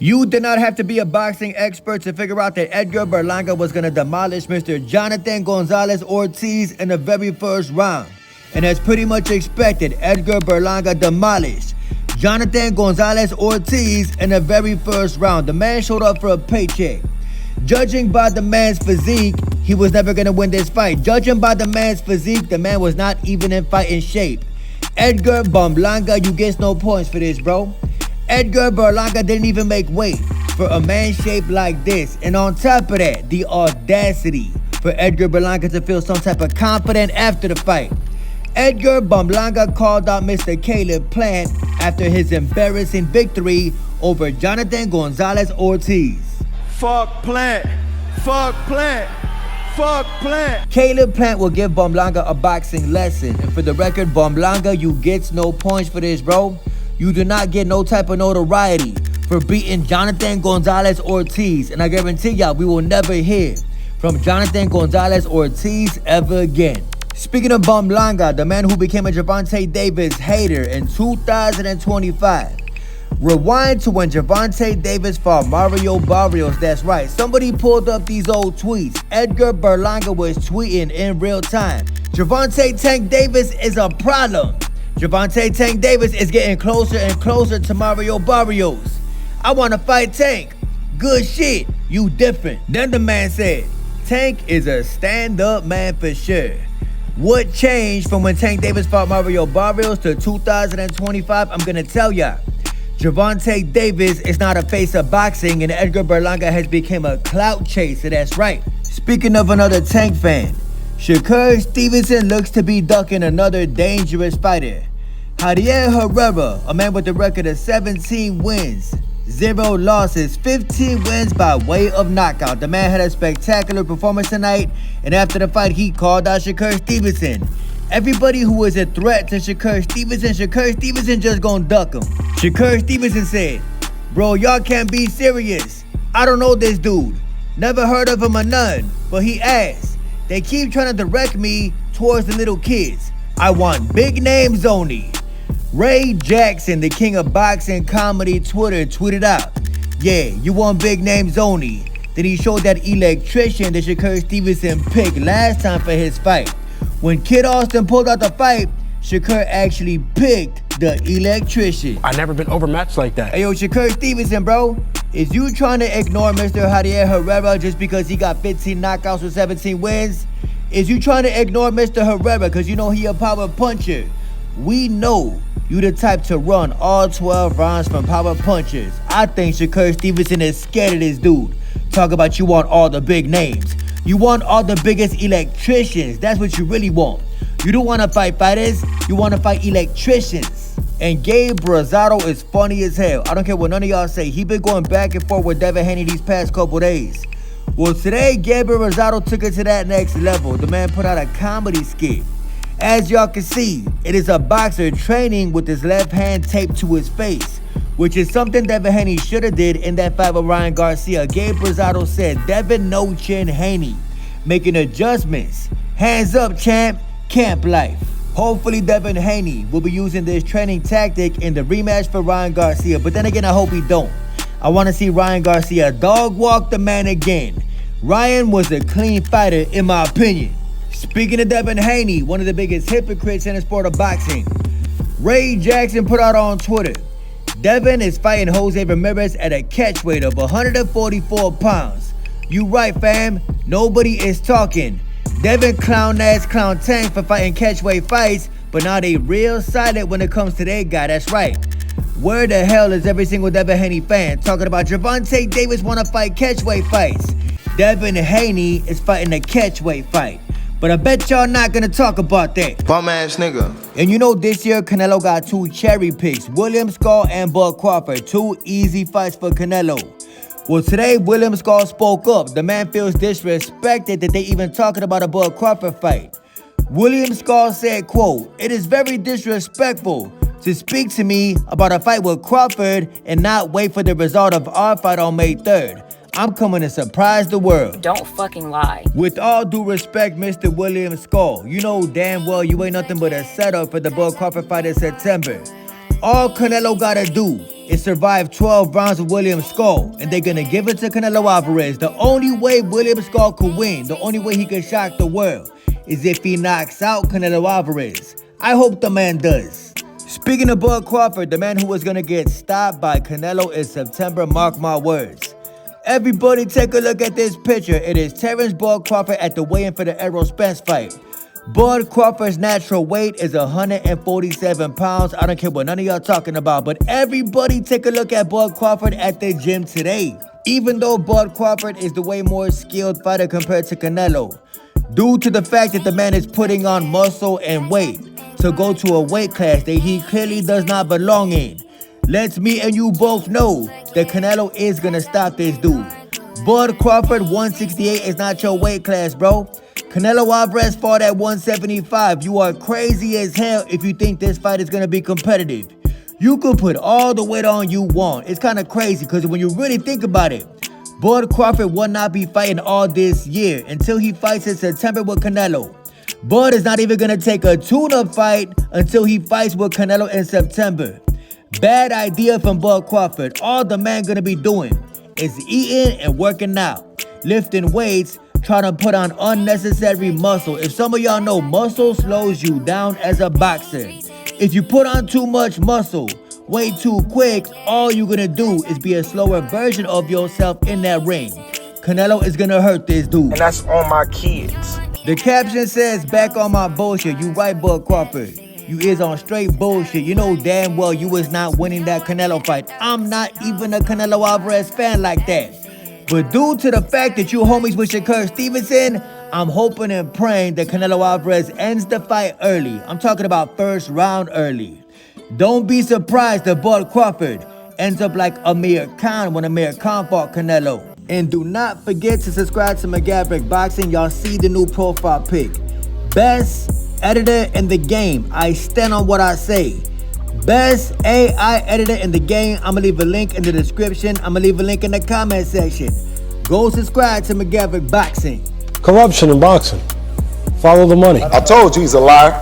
You did not have to be a boxing expert to figure out that Edgar Berlanga was going to demolish Mr. Jonathan Gonzalez Ortiz in the very first round. And as pretty much expected, Edgar Berlanga demolished Jonathan Gonzalez Ortiz in the very first round. The man showed up for a paycheck. Judging by the man's physique, he was never going to win this fight. Judging by the man's physique, the man was not even in fighting shape. Edgar Berlanga, you get no points for this, bro. Edgar Berlanga didn't even make weight for a man shaped like this. And on top of that, the audacity for Edgar Berlanga to feel some type of confidence after the fight. Edgar Berlanga called out Mr. Caleb Plant after his embarrassing victory over Jonathan Gonzalez Ortiz. Fuck Plant. Fuck Plant. Fuck Plant. Caleb Plant will give Berlanga a boxing lesson. And for the record, Berlanga, you get no points for this, bro. You do not get no type of notoriety for beating Jonathan Gonzalez Ortiz. And I guarantee y'all, we will never hear from Jonathan Gonzalez Ortiz ever again. Speaking of Berlanga, the man who became a Gervonta Davis hater in 2025. Rewind to when Gervonta Davis fought Mario Barrios. That's right, somebody pulled up these old tweets. Edgar Berlanga was tweeting in real time. Gervonta Tank Davis is a problem. Gervonta Tank Davis is getting closer and closer to Mario Barrios. I want to fight Tank. Good shit, you different. Then the man said, Tank is a stand-up man for sure. What changed from when Tank Davis fought Mario Barrios to 2025? I'm gonna tell y'all. Gervonta Davis is not a face of boxing, and Edgar Berlanga has become a clout chaser. That's right. Speaking of another Tank fan, Shakur Stevenson looks to be ducking another dangerous fighter. Javier Herrera, a man with a record of 17 wins, 0 losses, 15 wins by way of knockout. The man had a spectacular performance tonight, and after the fight, he called out Shakur Stevenson. Everybody who is a threat to Shakur Stevenson just gonna duck him. Shakur Stevenson said, bro, y'all can't be serious. I don't know this dude. Never heard of him or none, but he asked. They keep trying to direct me towards the little kids. I want big names only. Ray Jackson, the king of boxing comedy Twitter, tweeted out, yeah, you want big names only. Then he showed that electrician that Shakur Stevenson picked last time for his fight. When Kid Austin pulled out the fight, Shakur actually picked the electrician. I've never been overmatched like that. Hey yo, Shakur Stevenson, bro, is you trying to ignore Mr. Javier Herrera just because he got 15 knockouts with 17 wins? Is you trying to ignore Mr. Herrera because you know he a power puncher? We know you the type to run all 12 rounds from power punchers. I think Shakur Stevenson is scared of this dude. Talk about you want all the big names. You want all the biggest electricians. That's what you really want. You don't want to fight fighters. You want to fight electricians. And Gabe Rosado is funny as hell. I don't care what none of y'all say. He been going back and forth with Devin Haney these past couple days. Well, today, Gabe Rosado took it to that next level. The man put out a comedy skit. As y'all can see, it is a boxer training with his left hand taped to his face, which is something Devin Haney should have did in that fight with Ryan Garcia. Gabe Rosado said, Devin no chin Haney, making adjustments. Hands up, champ, camp life. Hopefully Devin Haney will be using this training tactic in the rematch for Ryan Garcia, but then again, I hope he don't. I want to see Ryan Garcia dog walk the man again. Ryan was a clean fighter in my opinion. Speaking of Devin Haney, one of the biggest hypocrites in the sport of boxing, Ray Jackson put out on Twitter, Devin is fighting Jose Ramirez at a catchweight of 144 pounds. You right, fam. Nobody is talking. Devin clown ass clown Tank for fighting catchweight fights, but now they real silent when it comes to their guy. That's right. Where the hell is every single Devin Haney fan talking about Gervonta Davis want to fight catchweight fights? Devin Haney is fighting a catchweight fight. But I bet y'all not gonna talk about that. Bum ass nigga. And you know this year Canelo got 2 cherry picks, William Skull and Bud Crawford. 2 easy fights for Canelo. Well, today William Skull spoke up. The man feels disrespected that they even talking about a Bud Crawford fight. William Skull said, quote, it is very disrespectful to speak to me about a fight with Crawford and not wait for the result of our fight on May 3rd. I'm coming to surprise the world. Don't fucking lie. With all due respect, Mr. William Skull, you know damn well you ain't nothing but a setup for the Bud Crawford fight in September. All Canelo gotta do is survive 12 rounds of William Skull, and they're gonna give it to Canelo Alvarez. The only way William Skull could win, the only way he could shock the world, is if he knocks out Canelo Alvarez. I hope the man does. Speaking of Bud Crawford, the man who was gonna get stopped by Canelo in September, mark my words. Everybody take a look at this picture. It is Terrence Bud Crawford at the weigh-in for the Errol Spence fight. Bud Crawford's natural weight is 147 pounds. I don't care what none of y'all talking about, but everybody take a look at Bud Crawford at the gym today. Even though Bud Crawford is the way more skilled fighter compared to Canelo, due to the fact that the man is putting on muscle and weight to go to a weight class that he clearly does not belong in, lets me and you both know that Canelo is gonna stop this dude. Bud Crawford 168 is not your weight class, bro. Canelo Alvarez fought at 175. You are crazy as hell if you think this fight is gonna be competitive. You could put all the weight on you want. It's kind of crazy because when you really think about it, Bud Crawford will not be fighting all this year until he fights in September with Canelo. Bud is not even gonna take a tune-up fight until he fights with Canelo in September. Bad idea from Bud Crawford. All the man gonna be doing is eating and working out, lifting weights, trying to put on unnecessary muscle. If some of y'all know, muscle slows you down as a boxer. If you put on too much muscle way too quick, all you're gonna do is be a slower version of yourself in that ring. Canelo is gonna hurt this dude. And that's on my kids. The caption says, back on my bullshit. You right, Bud Crawford. You is on straight bullshit. You know damn well you was not winning that Canelo fight. I'm not even a Canelo Alvarez fan like that. But due to the fact that you homies with Shakur Stevenson, I'm hoping and praying that Canelo Alvarez ends the fight early. I'm talking about first round early. Don't be surprised that Bud Crawford ends up like Amir Khan when Amir Khan fought Canelo. And do not forget to subscribe to McGaverick Boxing. Y'all see the new profile pic. Best editor in the game. I stand on what I say. Best AI editor in the game. I'm gonna leave a link in the description. I'm gonna leave a link in the comment section. Go subscribe to McGaverick Boxing. Corruption in boxing. Follow the money. I told you he's a liar.